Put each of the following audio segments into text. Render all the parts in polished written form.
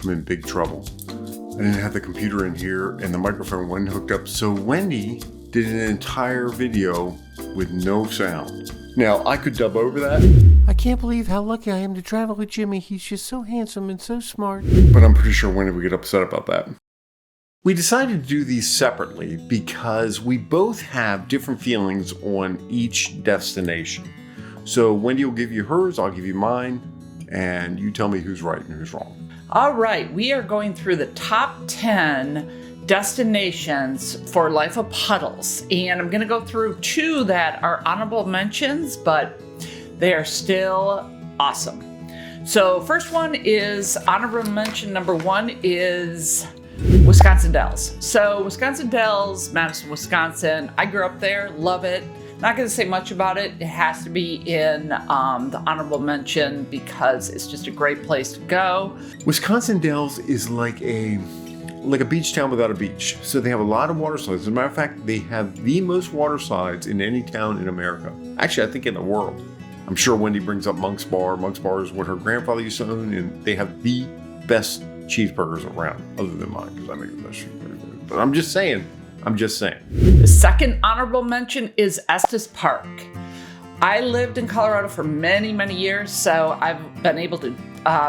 I'm in big trouble. I didn't have the computer in here and the microphone wasn't hooked up, so Wendy did an entire video with no sound. Now, I could dub over that. I can't believe how lucky I am to travel with Jimmy. He's just so handsome and so smart. But I'm pretty sure Wendy would get upset about that. We decided to do these separately because we both have different feelings on each destination. So Wendy will give you hers, I'll give you mine, and you tell me who's right and who's wrong. All right, we are going through the top 10 destinations for Life of Puddles. And I'm going to go through 2 that are honorable mentions, but they are still awesome. So first one is honorable mention number 1 is Wisconson Dells. So Wisconsin Dells, Madison, Wisconsin. I grew up there, love it. Not going to say much about it. It has to be in the honorable mention because it's just a great place to go. Wisconsin Dells is like a beach town without a beach. So they have a lot of water slides. As a matter of fact, they have the most water slides in any town in America. Actually, I think in the world. I'm sure Wendy brings up Monk's Bar. Monk's Bar is what her grandfather used to own, and they have the best cheeseburgers around, other than mine, because I make the best cheeseburgers. But I'm just saying. The second honorable mention is Estes Park. I lived in Colorado for many, many years, so I've been able to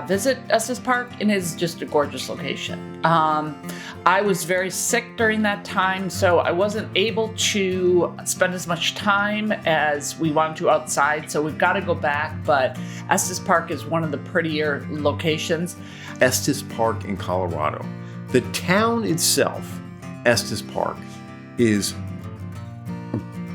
visit Estes Park, and it's just a gorgeous location. I was very sick during that time, so I wasn't able to spend as much time as we wanted to outside, so we've got to go back, but Estes Park is one of the prettier locations. Estes Park in Colorado. The town itself, Estes Park, is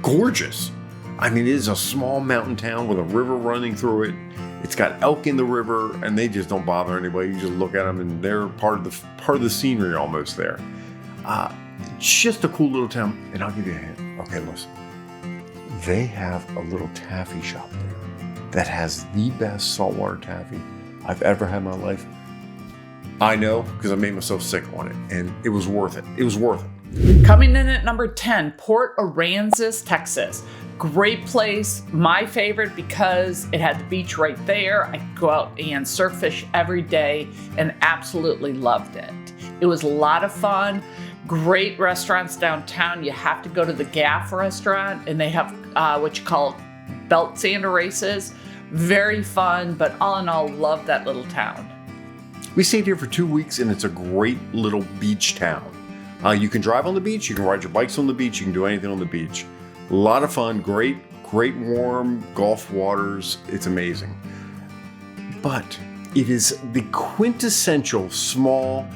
gorgeous. I mean, it is a small mountain town with a river running through it. It's got elk in the river, and they just don't bother anybody. You just look at them, and they're part of the scenery almost there. Just a cool little town, and I'll give you a hint. Okay, listen. They have a little taffy shop there that has the best saltwater taffy I've ever had in my life. I know, because I made myself sick on it, and it was worth it. It was worth it. Coming in at number 10, Port Aransas, Texas. Great place, my favorite because it had the beach right there. I could go out and surf fish every day and absolutely loved it. It was a lot of fun. Great restaurants downtown. You have to go to the Gaff restaurant, and they have what you call belt sander races. Very fun, but all in all, love that little town. We stayed here for 2 weeks, and it's a great little beach town. You can drive on the beach, you can ride your bikes on the beach, you can do anything on the beach. A lot of fun, great warm Gulf waters. It's amazing. But it is the quintessential small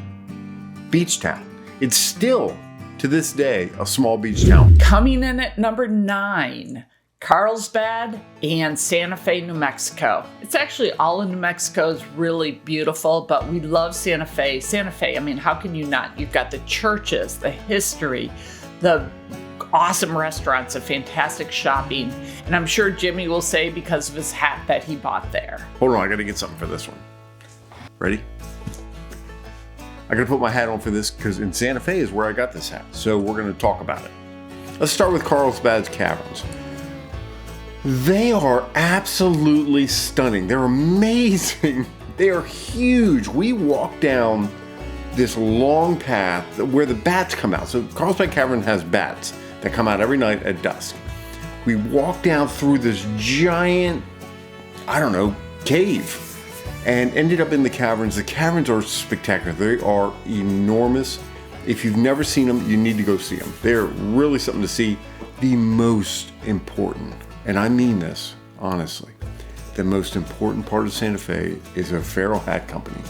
beach town. It's still, to this day, a small beach town. Coming in at number 9, Carlesbad and Santa Fe, New Mexico. It's actually all in New Mexico is really beautiful, but we love Santa Fe. Santa Fe, I mean, how can you not? You've got the churches, the history, the awesome restaurants, and fantastic shopping. And I'm sure Jimmy will say because of his hat that he bought there. Hold on, I gotta get something for this one. Ready? I gotta put my hat on for this because in Santa Fe is where I got this hat. So we're gonna talk about it. Let's start with Carlsbad's Caverns. They are absolutely stunning. They're amazing. They are huge. We walked down this long path where the bats come out. So Carlsbad Cavern has bats that come out every night at dusk. We walked down through this giant, cave and ended up in the caverns. The caverns are spectacular. They are enormous. If you've never seen them, you need to go see them. They're really something to see. The most important, and I mean this honestly, the most important part of Santa Fe is a Farrell Hat Company,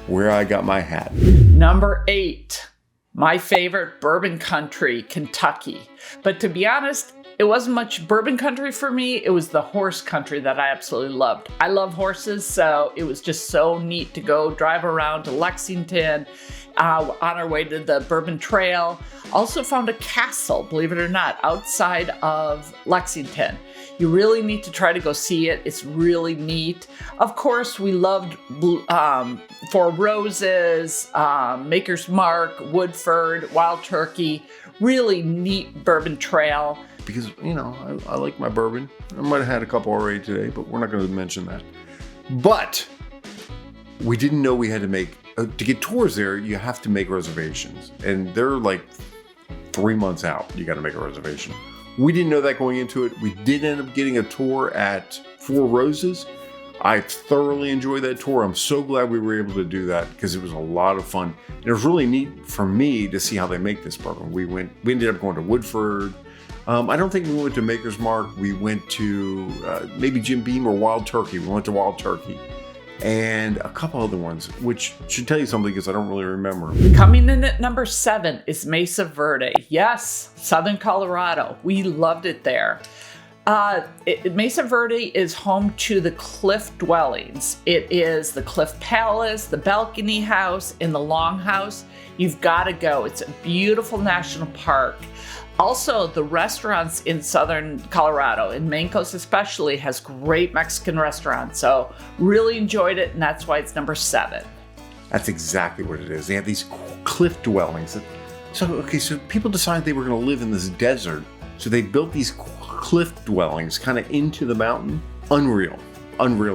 where I got my hat. Number 8, my favorite, Bourbon Country, Kentucky. But to be honest, it wasn't much bourbon country for me. It was the horse country that I absolutely loved. I love horses, so it was just so neat to go drive around to Lexington on our way to the Bourbon Trail. Also found a castle, believe it or not, outside of Lexington. You really need to try to go see it. It's really neat. Of course, we loved Four Roses, Maker's Mark, Woodford, Wild Turkey. Really neat bourbon trail. Because, I like my bourbon. I might have had a couple already today, but we're not going to mention that. But we didn't know we had to make to get tours there, you have to make reservations, and they're like 3 months out. You got to make a reservation. We didn't know that going into it. We did end up getting a tour at Four Roses. I thoroughly enjoyed that tour. I'm so glad we were able to do that because it was a lot of fun. And it was really neat for me to see how they make this bourbon. We ended up going to Woodford. I don't think we went to Maker's Mark. We went to maybe Jim Beam or Wild Turkey. We went to Wild Turkey. And a couple other ones, which should tell you something because I don't really remember. Coming in at number 7 is Mesa Verde. Yes, Southern Colorado. We loved it there. Mesa Verde is home to the Cliff Dwellings. It is the Cliff Palace, the Balcony House, and the Longhouse. You've got to go. It's a beautiful national park. Also, the restaurants in Southern Colorado, in Mancos especially, has great Mexican restaurants. So really enjoyed it, and that's why it's number 7. That's exactly what it is. They have these cliff dwellings. So people decided they were going to live in this desert. So they built these cliff dwellings kind of into the mountain. Unreal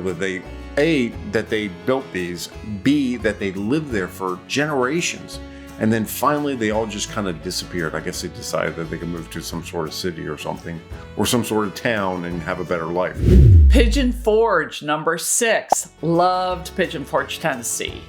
that they built these, B, that they lived there for generations. And then finally, they all just kind of disappeared. I guess they decided that they could move to some sort of city or something, or some sort of town and have a better life. Pigeon Forge, number 6. Loved Pigeon Forge, Tennessee.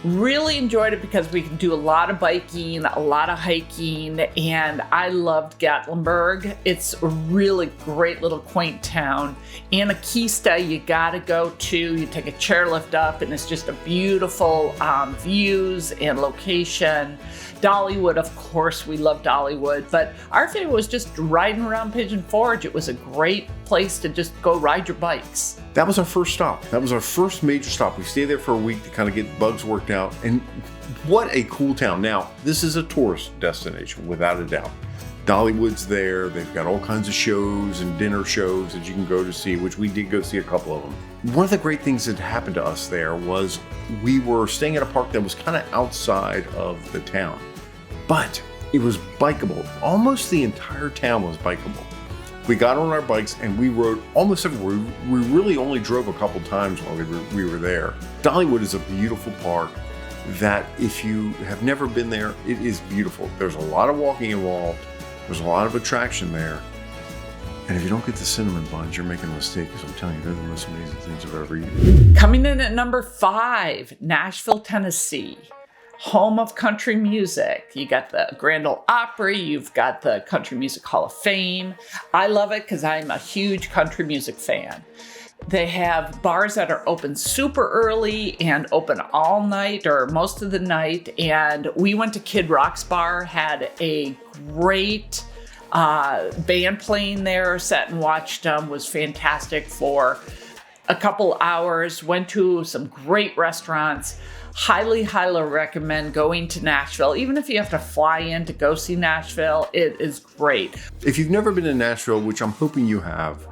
Really enjoyed it because we can do a lot of biking, a lot of hiking, and I loved Gatlinburg. It's a really great little quaint town. Anarchista, you gotta go to. You take a chairlift up, and it's just a beautiful views and location. Dollywood, of course, we love Dollywood, but our favorite was just riding around Pigeon Forge. It was a great place to just go ride your bikes. That was our first stop. That was our first major stop. We stayed there for a week to kind of get bugs worked out. And what a cool town. Now, this is a tourist destination, without a doubt. Dollywood's there. They've got all kinds of shows and dinner shows that you can go to see, which we did go see a couple of them. One of the great things that happened to us there was we were staying at a park that was kind of outside of the town, but it was bikeable. Almost the entire town was bikeable. We got on our bikes and we rode almost everywhere. We really only drove a couple times while we were there. Dollywood is a beautiful park that if you have never been there, it is beautiful. There's a lot of walking involved. There's a lot of attraction there. And if you don't get the cinnamon buns, you're making a mistake, because I'm telling you, they're the most amazing things I've ever eaten. Coming in at number 5, Nashville, Tennessee. Home of country music. You got the Grand Ole Opry, you've got the Country Music Hall of Fame. I love it because I'm a huge country music fan. They have bars that are open super early and open all night or most of the night. And we went to Kid Rock's bar, had a great band playing there, sat and watched them, was fantastic for a couple hours, went to some great restaurants. Highly recommend going to Nashville. Even if you have to fly in to go see Nashville, it is great. If you've never been to Nashville, which I'm hoping you have,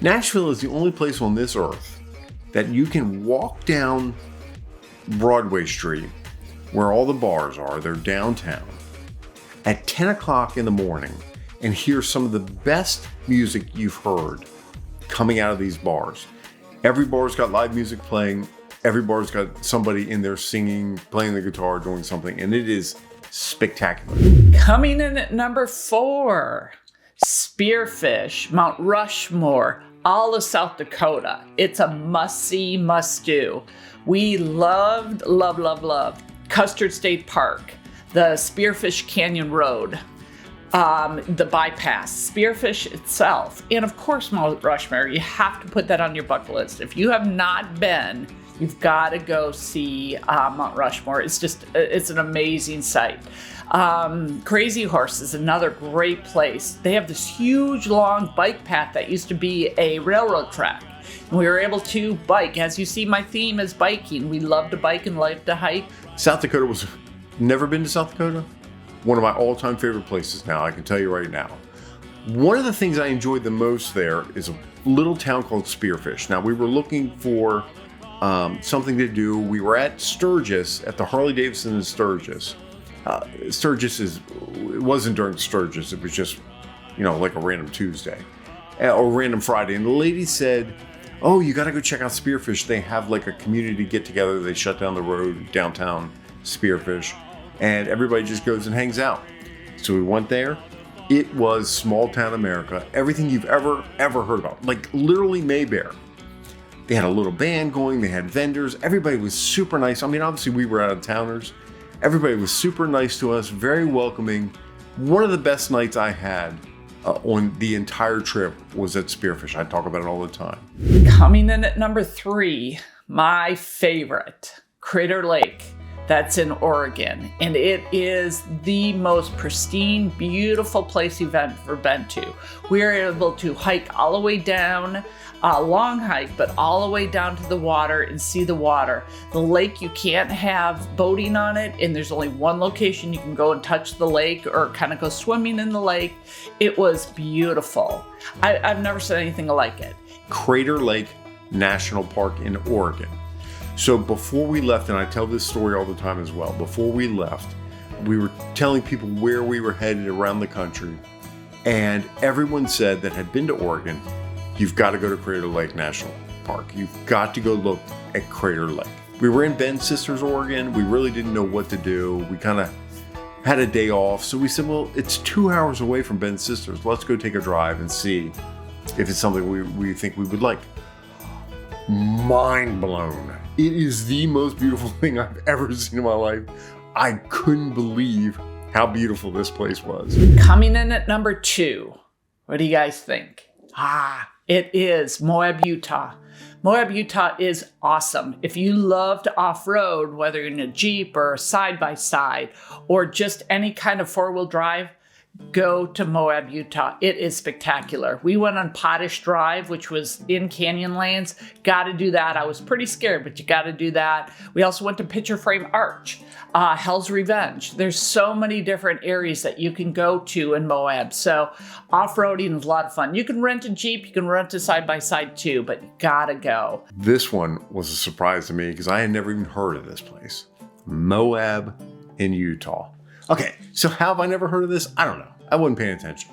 Nashville is the only place on this earth that you can walk down Broadway Street, where all the bars are, they're downtown, at 10 o'clock in the morning and hear some of the best music you've heard coming out of these bars. Every bar's got live music playing. Every bar's got somebody in there singing, playing the guitar, doing something, and it is spectacular. Coming in at number 4, Spearfish, Mount Rushmore, all of South Dakota. It's a must-see, must-do. We loved Custard State Park, the Spearfish Canyon Road, the bypass, Spearfish itself, and of course Mount Rushmore. You have to put that on your bucket list. If you have not been, you've got to go see Mount Rushmore. It's an amazing sight. Crazy Horse is another great place. They have this huge long bike path that used to be a railroad track. And we were able to bike. As you see, my theme is biking. We love to bike and love to hike. South Dakota was, never been to South Dakota? One of my all-time favorite places now, I can tell you right now. One of the things I enjoyed the most there is a little town called Spearfish. Now, we were looking for something to do. We were at Sturgis, at the Harley Davidson in Sturgis. It wasn't during Sturgis, it was just, like a random Tuesday or random Friday. And the lady said, oh, you got to go check out Spearfish. They have like a community get together. They shut down the road downtown Spearfish, and everybody just goes and hangs out. So we went there. It was small town America. Everything you've ever heard about, like literally Mayberry. They had a little band going. They had vendors. Everybody was super nice. I mean, obviously we were out of towners. Everybody was super nice to us, very welcoming. One of the best nights I had on the entire trip was at Spearfish. I talk about it all the time. Coming in at number 3, my favorite, Crater Lake. That's in Oregon, and it is the most pristine, beautiful place you've ever been to. We are able to hike all the way down, a long hike, but all the way down to the water and see the water. The lake, you can't have boating on it, and there's only one location you can go and touch the lake or kind of go swimming in the lake. It was beautiful. I've never seen anything like it. Crater Lake National Park in Oregon. So before we left, and I tell this story all the time as well, before we left, we were telling people where we were headed around the country, and everyone said that had been to Oregon, you've got to go to Crater Lake National Park. You've got to go look at Crater Lake. We were in Bend Sisters, Oregon. We really didn't know what to do. We kind of had a day off, so we said, well, it's 2 hours away from Bend Sisters. Let's go take a drive and see if it's something we think we would like. Mind blown. It is the most beautiful thing I've ever seen in my life. I couldn't believe how beautiful this place was. Coming in at number 2, what do you guys think? It is MOAB, Utah. MOAB, Utah is awesome. If you love to off-road, whether you're in a Jeep or a side-by-side or just any kind of four-wheel drive, go to MOAB, Utah. It is spectacular. We went on Potash Drive, which was in Canyonlands. Got to do that. I was pretty scared, but you got to do that. We also went to Picture Frame Arch, Hell's Revenge. There's so many different areas that you can go to in MOAB. So off-roading is a lot of fun. You can rent a Jeep, you can rent a side-by-side too, but you gotta go. This one was a surprise to me because I had never even heard of this place. MOAB in Utah. Okay, so how have I never heard of this? I don't know. I wasn't paying attention.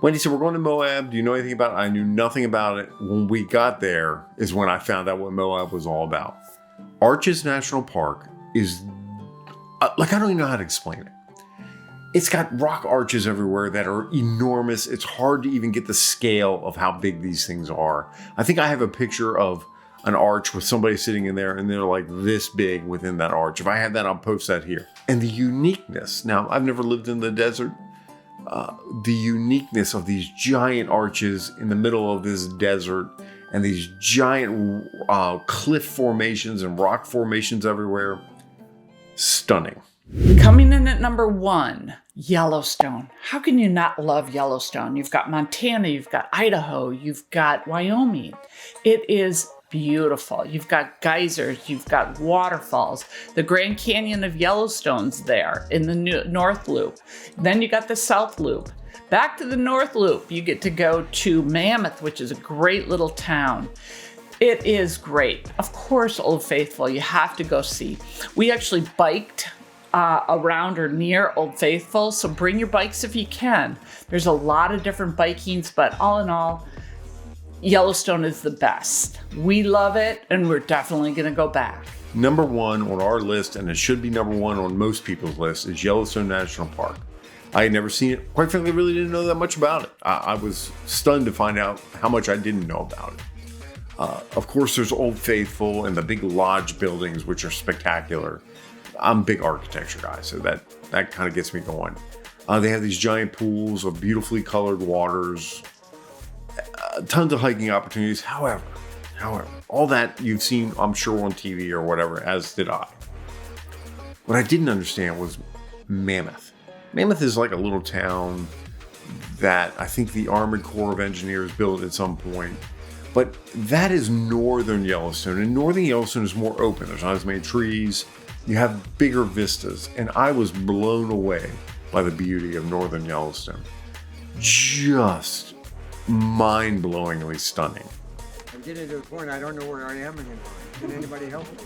Wendy said, we're going to MOAB. Do you know anything about it? I knew nothing about it. When we got there is when I found out what MOAB was all about. Arches National Park is, I don't even know how to explain it. It's got rock arches everywhere that are enormous. It's hard to even get the scale of how big these things are. I think I have a picture of an arch with somebody sitting in there and they're like this big within that arch. If I had that, I'll post that here. And the uniqueness, now I've never lived in the desert, the uniqueness of these giant arches in the middle of this desert and these giant cliff formations and rock formations everywhere, stunning. Coming in at number 1, Yellowstone. How can you not love Yellowstone? You've got Montana, you've got Idaho, you've got Wyoming. It is beautiful. You've got geysers, you've got waterfalls. The Grand Canyon of Yellowstone's there in the North Loop. Then you got the South Loop. Back to the North Loop, you get to go to Mammoth, which is a great little town. It is great. Of course, Old Faithful, you have to go see. We actually biked around or near Old Faithful, so bring your bikes if you can. There's a lot of different bikings, but all in all, Yellowstone is the best. We love it, and we're definitely going to go back. Number 1 on our list, and it should be number 1 on most people's list, is Yellowstone National Park. I had never seen it. Quite frankly, really didn't know that much about it. I was stunned to find out how much I didn't know about it. Of course, there's Old Faithful and the big lodge buildings, which are spectacular. I'm a big architecture guy, so that kind of gets me going. They have these giant pools of beautifully colored waters, tons of hiking opportunities. However, all that you've seen, I'm sure, on TV or whatever, as did I. What I didn't understand was Mammoth. Mammoth is like a little town that I think the Armored Corps of Engineers built at some point. But that is northern Yellowstone, and northern Yellowstone is more open. There's not as many trees. You have bigger vistas, and I was blown away by the beauty of northern Yellowstone. Just mind-blowingly stunning. I'm getting to the point I don't know where I am anymore. Can anybody help me?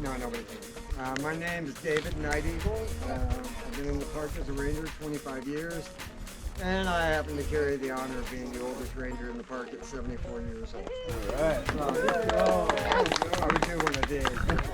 No, nobody can. My name is David Night Eagle. I've been in the park as a ranger 25 years. And I happen to carry the honor of being the oldest ranger in the park at 74 years old. All right. I was doing what I did.